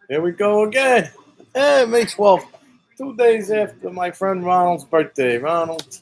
Here we go again. May 12th, 2 days after my friend Ronald's birthday. Ronald,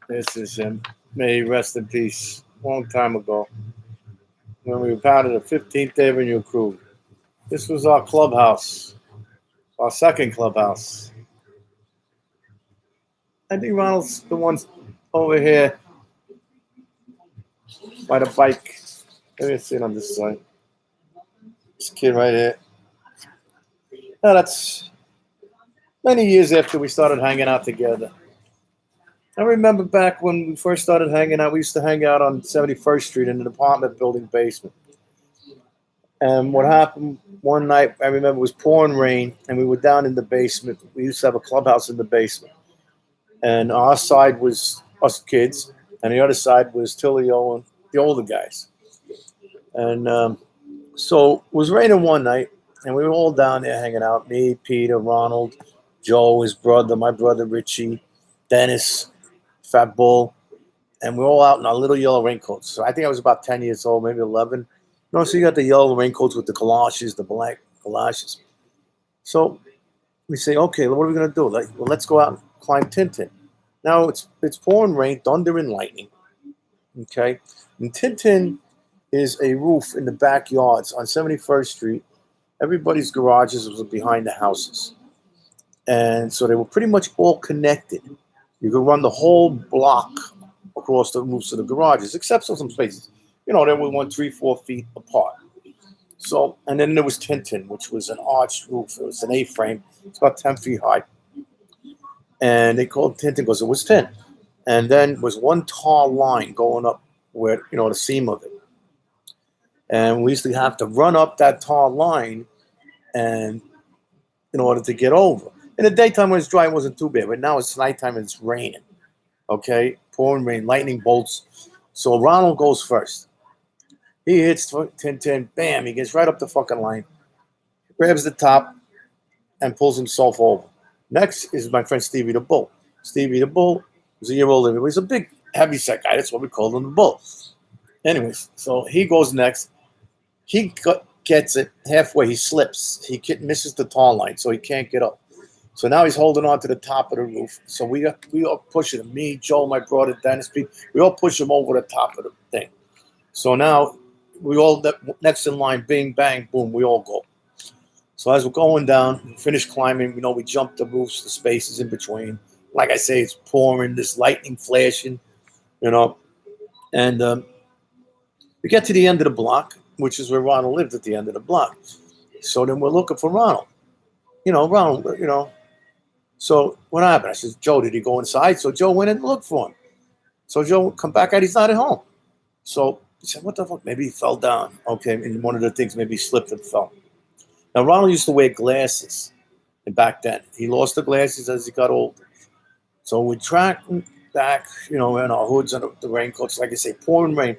this is him. May he rest in peace. Long time ago, when we were part of the 15th Avenue crew. This was our clubhouse, our second clubhouse. I think Ronald's the one over here by the bike. Let me see it on this side. This kid right here. Now that's many years after we started hanging out together. I remember back when we first started hanging out, we used to hang out on 71st Street in an apartment building basement. And what happened one night, I remember it was pouring rain, and we were down in the basement. We used to have a clubhouse in the basement. And our side was us kids, and the other side was Tilio and the older guys. And so it was raining one night, and we were all down there hanging out. Me, Peter, Ronald, Joe, his brother, my brother Richie, Dennis, Fat Bull, and we're all out in our little yellow raincoats. So I think I was about 10 years old, maybe 11. So you got the yellow raincoats with the galoshes, the black galoshes. So we say, okay, what are we going to do? Let's go out and climb Tintin. Now it's pouring rain, thunder, and lightning. Okay, and Tintin is a roof in the backyards on 71st Street. Everybody's garages was behind the houses, and so they were pretty much all connected. You could run the whole block across the roofs of the garages, except for some spaces. They were 1, 3, 4 feet apart. So, and then there was Tintin, which was an arched roof. It was an A-frame. It's about 10 feet high. And they called it Tintin because it was tin. And then was one tall line going up where, the seam of it. And we used to have to run up that tall line and in order to get over. In the daytime when it's dry, it wasn't too bad. But now it's nighttime and it's raining. Okay? Pouring rain, lightning bolts. So Ronald goes first. He hits Tintin, bam, he gets right up the fucking line, grabs the top, and pulls himself over. Next is my friend Stevie the Bull. Stevie the Bull was a year older. He was a big, heavy set guy. That's what we called him, the Bull. Anyways, so he goes next. He gets it halfway. He slips. He misses the tall line, so he can't get up. So now he's holding on to the top of the roof. So we all pushing him. Me, Joe, my brother, Dennis, Pete. We all push him over the top of the thing. So now we all next in line, bing, bang, boom, we all go. So as we're going down, we finish climbing, we jump the roofs, the spaces in between. Like I say, it's pouring, this lightning flashing, and we get to the end of the block, which is where Ronald lived at the end of the block. So then we're looking for Ronald. Ronald, So what happened? I said, Joe, did he go inside? So Joe went and looked for him. So Joe come back out, he's not at home. So he said, what the fuck? Maybe he fell down. Okay, and one of the things, maybe he slipped and fell. Now, Ronald used to wear glasses back then. He lost the glasses as he got older. So we tracked back, in our hoods and the raincoats, like I say, pouring rain.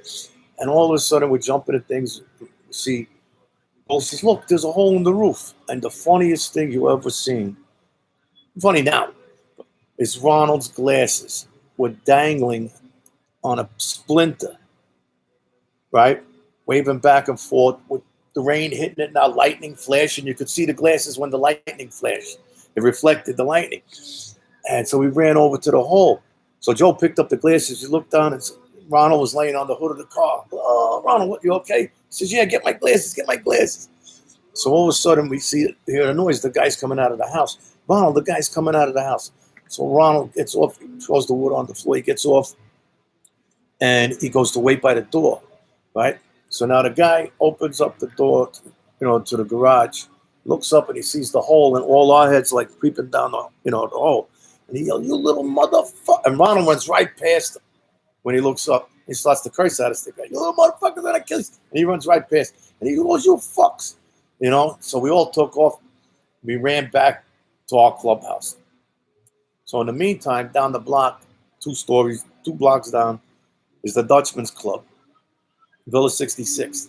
And all of a sudden, we're jumping at things. We see, Bill says, look, there's a hole in the roof. And the funniest thing you ever seen, funny now, is Ronald's glasses were dangling on a splinter, right? Waving back and forth with the rain hitting it, now lightning flashing. You could see the glasses when the lightning flashed. It reflected the lightning. And so we ran over to the hole. So Joe picked up the glasses. He looked down and Ronald was laying on the hood of the car. Oh, Ronald, what, you okay? He says, yeah, get my glasses. So all of a sudden we hear a noise. The guy's coming out of the house. Ronald, the guy's coming out of the house. So Ronald gets off, he throws the wood on the floor. He gets off and he goes to wait by the door, right? So now the guy opens up the door, to the garage, looks up and he sees the hole, and all our heads like creeping down the hole. And he yells, "You little motherfucker!" And Ronald runs right past him. When he looks up, he starts to curse at us. The guy, "You little motherfucker, gonna kill you!" And he runs right past, and he goes, "You fucks!" So we all took off. We ran back to our clubhouse. So in the meantime, down the block, 2 stories, 2 blocks down, is the Dutchman's Club, Villa 66.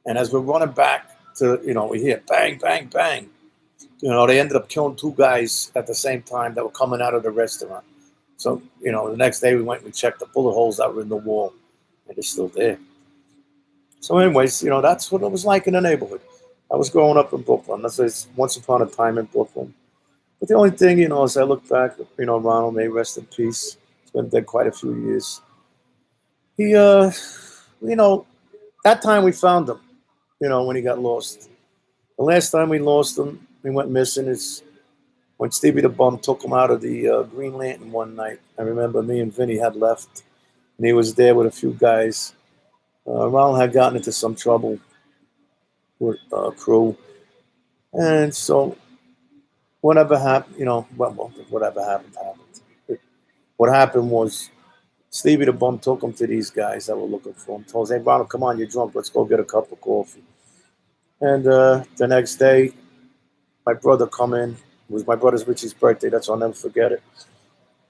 And as we're running back to, we hear bang, bang, bang. They ended up killing 2 guys at the same time that were coming out of the restaurant. So, the next day we went and we checked the bullet holes that were in the wall, and they're still there. So anyways, that's what it was like in the neighborhood. I was growing up in Brooklyn. That's it's once upon a time in Brooklyn. But the only thing, as I look back, Ronald, may rest in peace. It's been dead quite a few years. He, you know, that time we found him, when he got lost. The last time we lost him, we went missing. Is when Stevie the Bum took him out of the Green Lantern one night. I remember me and Vinny had left, and he was there with a few guys. Ronald had gotten into some trouble with crew, and so whatever happened, whatever happened happened. What happened was Stevie the Bum took him to these guys that were looking for him. Told him, "Hey, Ronald, come on, you're drunk. Let's go get a cup of coffee." And the next day, my brother come in. It was my brother's Richie's birthday. That's I'll never forget it.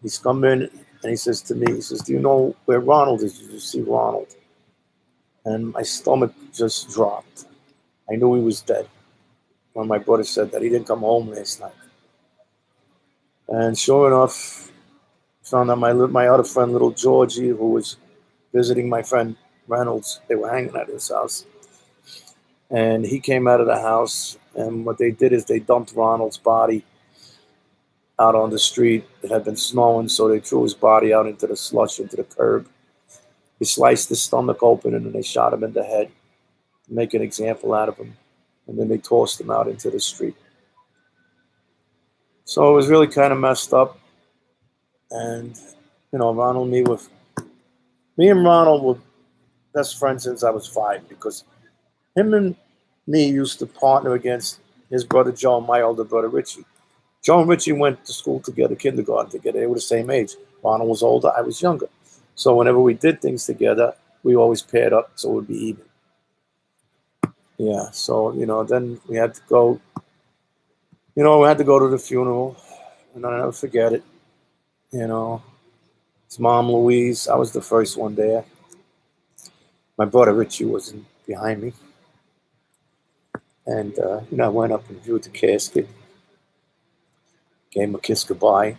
He's come in and he says to me, he says, "Do you know where Ronald is? Did you see Ronald?" And my stomach just dropped. I knew he was dead when my brother said that. He didn't come home last night. And sure enough, found out my other friend, little Georgie, who was visiting my friend Reynolds. They were hanging at his house. And he came out of the house, and what they did is they dumped Ronald's body out on the street. It had been snowing, so they threw his body out into the slush, into the curb. They sliced his stomach open, and then they shot him in the head to make an example out of him. And then they tossed him out into the street. So it was really kind of messed up. And, Ronald, me and Ronald were best friends since I was 5, because him and me used to partner against his brother Joe and my older brother Richie. Joe and Richie went to school together, kindergarten together. They were the same age. Ronald was older, I was younger. So whenever we did things together, we always paired up so it would be even. Yeah, so, then we had to go, we had to go to the funeral, and I'll never forget it. His mom, Louise, I was the first one there. My brother Richie was behind me. And, I went up and viewed the casket, gave him a kiss goodbye.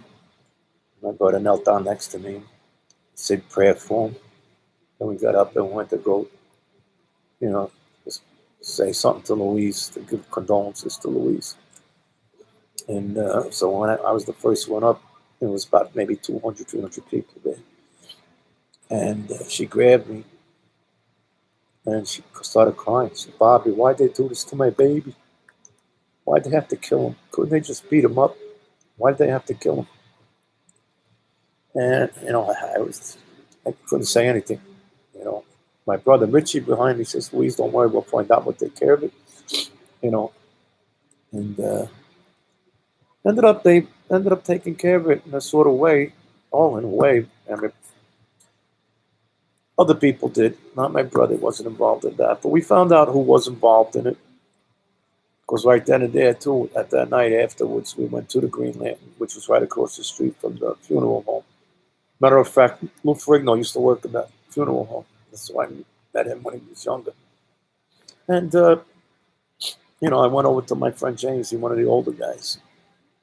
My brother knelt down next to me, said prayer for him. Then we got up and went to go, just say something to Louise, to give condolences to Louise. And so when I was the first one up, it was about maybe 200, 300 people there. And she grabbed me and she started crying. She said, "Bobby, why'd they do this to my baby? Why'd they have to kill him? Couldn't they just beat him up? Why'd they have to kill him?" And, I couldn't say anything. My brother Richie behind me says, "Louise, don't worry, we'll find out, we'll take care of it." And they ended up taking care of it in a sort of way, in a way. I mean, other people did, not my brother wasn't involved in that, but we found out who was involved in it. Because right then and there, too, at that night afterwards, we went to the Green Lantern, which was right across the street from the funeral home. Matter of fact, Lou Ferrigno used to work in that funeral home. That's why I met him when he was younger. And, I went over to my friend James, one of the older guys.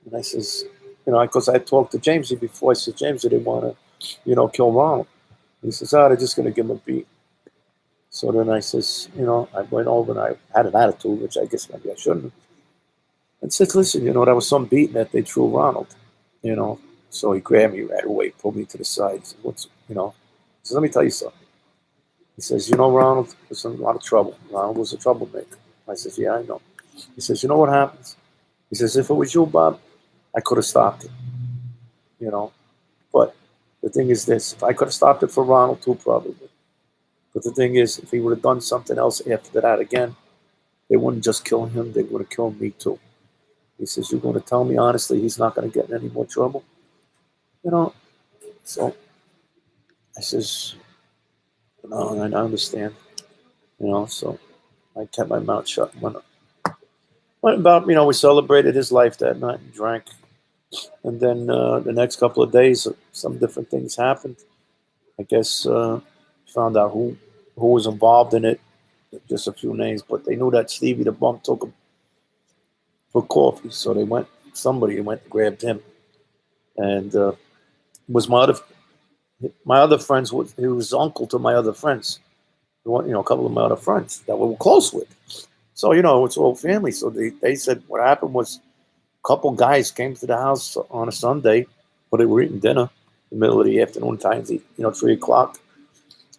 And I says, because I talked to Jamesy before, I said, "James, they didn't want to, kill Ronald." He says, "They're just going to give him a beat." So then I says, I went over and I had an attitude, which I guess maybe I shouldn't have. And said, "Listen, that was some beating that they threw Ronald, So he grabbed me right away, pulled me to the side. He said, he says, "Let me tell you something." He says, Ronald was in a lot of trouble. Ronald was a troublemaker." I says, "Yeah, I know." He says, "You know what happens?" He says, "If it was you, Bob, I could have stopped it, But the thing is this, if I could have stopped it for Ronald too, probably. But the thing is, if he would have done something else after that again, they wouldn't just kill him, they would have killed me too." He says, "You're going to tell me honestly he's not going to get in any more trouble?" So I says, "No, I understand." So I kept my mouth shut and went about, we celebrated his life that night and drank. And then the next couple of days, some different things happened. I guess found out who was involved in it, just a few names, but they knew that Stevie the Bum took him for coffee. So somebody went and grabbed him. And it was my other friends, he was uncle to my other friends. A couple of my other friends that we were close with. So, it's all family. So they said what happened was a couple guys came to the house on a Sunday when they were eating dinner in the middle of the afternoon times, 3 o'clock.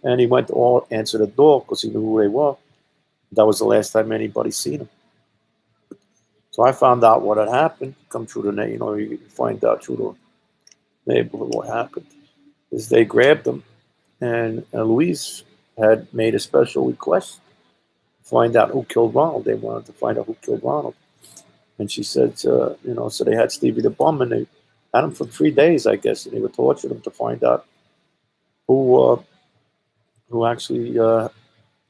And he went to all answer the door because he knew who they were. That was the last time anybody seen him. So I found out what had happened. Come through the, you find out through the neighborhood what happened. Is they grabbed him, and Louise had made a special request to find out who killed Ronald. They wanted to find out who killed Ronald. And she said, so they had Stevie the Bum, and they had him for 3 days, I guess, and they would torture him to find out who actually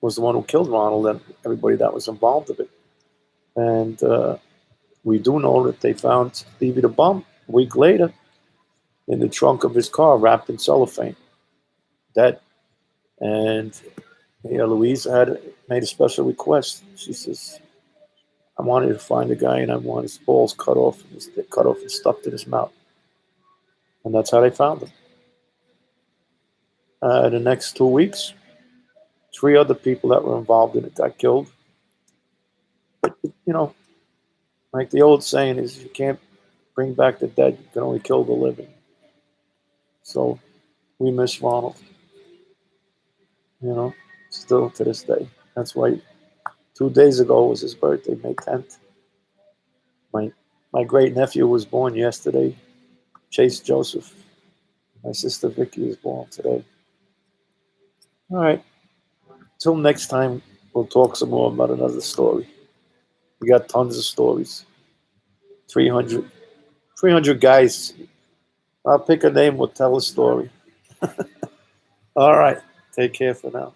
was the one who killed Ronald and everybody that was involved with it. And we do know that they found Stevie the Bum a week later in the trunk of his car, wrapped in cellophane, dead. And Louise had made a special request. She says, I wanted to find the guy, and I want his balls cut off and stuffed in his mouth. And that's how they found him. The next 2 weeks, 3 other people that were involved in it got killed. But, like the old saying is, you can't bring back the dead, you can only kill the living. So we miss Ronald, still to this day. That's why 2 days ago was his birthday, May 10th. My great nephew was born yesterday, Chase Joseph. My sister Vicky was born today. All right. Till next time, we'll talk some more about another story. We got tons of stories. 300 guys. I'll pick a name, we'll tell a story. All right. Take care for now.